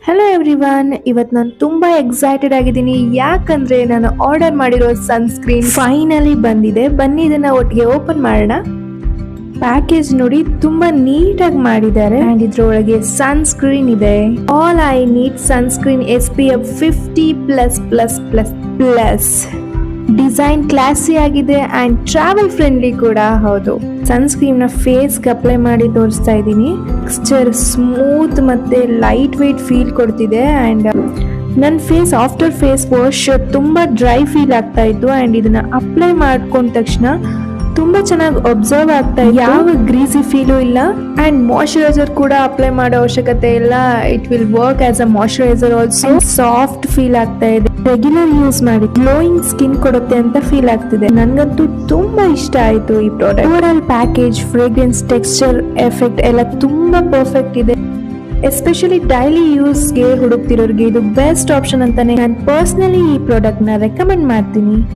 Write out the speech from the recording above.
Hello everyone, ಇವತ್ತು ನಾನು ತುಂಬಾ ಎಕ್ಸೈಟೆಡ್ ಆಗಿದ್ದೀನಿ. ಯಾಕಂದ್ರೆ ನಾನು ಆರ್ಡರ್ ಮಾಡಿರೋ ಸನ್ಸ್ಕ್ರೀನ್ ಫೈನಲಿ ಬಂದಿದೆ. ಬನ್ನಿ ಇದನ್ನ ಒಟ್ಟಿಗೆ ಓಪನ್ ಮಾಡೋಣ. ಪ್ಯಾಕೇಜ್ ನೋಡಿ ತುಂಬಾ ನೀಟಾಗಿ ಮಾಡಿದ್ದಾರೆ ಅಂಡ್ ಇದ್ರೊಳಗೆ ಸನ್ಸ್ಕ್ರೀನ್ ಇದೆ. All I need sunscreen SPF 50++++. Design classy ಆಗಿದೆ ಅಂಡ್ ಟ್ರಾವೆಲ್ ಫ್ರೆಂಡ್ಲಿ ಕೂಡ ಹೌದು. ಸನ್ಸ್ಕ್ರೀನ್ ನ ಫೇಸ್ ಗೆ ಅಪ್ಲೈ ಮಾಡಿ ತೋರಿಸ್ತಾ ಇದ್ದೀನಿ. ಟೆಕ್ಸ್ಚರ್ ಸ್ಮೂತ್ ಮತ್ತೆ ಲೈಟ್ ವೇಟ್ ಫೀಲ್ ಕೊಡ್ತಿದೆ ಅಂಡ್ ನನ್ನ ಫೇಸ್ ಆಫ್ಟರ್ ಫೇಸ್ ವಾಶ್ ತುಂಬಾ ಡ್ರೈ ಫೀಲ್ ಆಗ್ತಾ ಇತ್ತು ಅಂಡ್ ಇದನ್ನ ಅಪ್ಲೈ ಮಾಡ್ಕೊಂಡ ತಕ್ಷಣ ತುಂಬಾ ಚೆನ್ನಾಗಿ ಅಬ್ಸರ್ವ್ ಆಗ್ತಾ ಇದೆ. ಯಾವ ಗ್ರೀಸಿ ಫೀಲು ಇಲ್ಲ ಅಂಡ್ ಮಾಯಶ್ಚರೈಸರ್ ಕೂಡ ಅಪ್ಲೈ ಮಾಡೋ ಅವಶ್ಯಕತೆ ಇಲ್ಲ. It will work as a moisturiser also. Soft feel ಆಗ್ತಾ ಇದೆ. ರೆಗ್ಯುಲರ್ ಯೂಸ್ ಮಾಡಿ ಗ್ಲೋಯಿಂಗ್ ಸ್ಕಿನ್ ಕೊಡುತ್ತೆ ಅಂತ ಫೀಲ್ ಆಗ್ತಿದೆ. ನನ್ಗಂತೂ ತುಂಬಾ ಇಷ್ಟ ಆಯ್ತು ಈ product. Over package, fragrance, texture, effect ಎಲ್ಲ ತುಂಬಾ ಪರ್ಫೆಕ್ಟ್ ಇದೆ. ಎಸ್ಪೆಷಲಿ ಡೈಲಿ ಯೂಸ್ಗೆ ಹುಡುಕ್ತಿರೋರಿಗೆ ಇದು ಬೆಸ್ಟ್ ಆಪ್ಷನ್ ಅಂತಾನೆ ನಾನು ಪರ್ಸನಲಿ ಈ ಪ್ರಾಡಕ್ಟ್ ನ ರೆಕಮೆಂಡ್ ಮಾಡ್ತೀನಿ.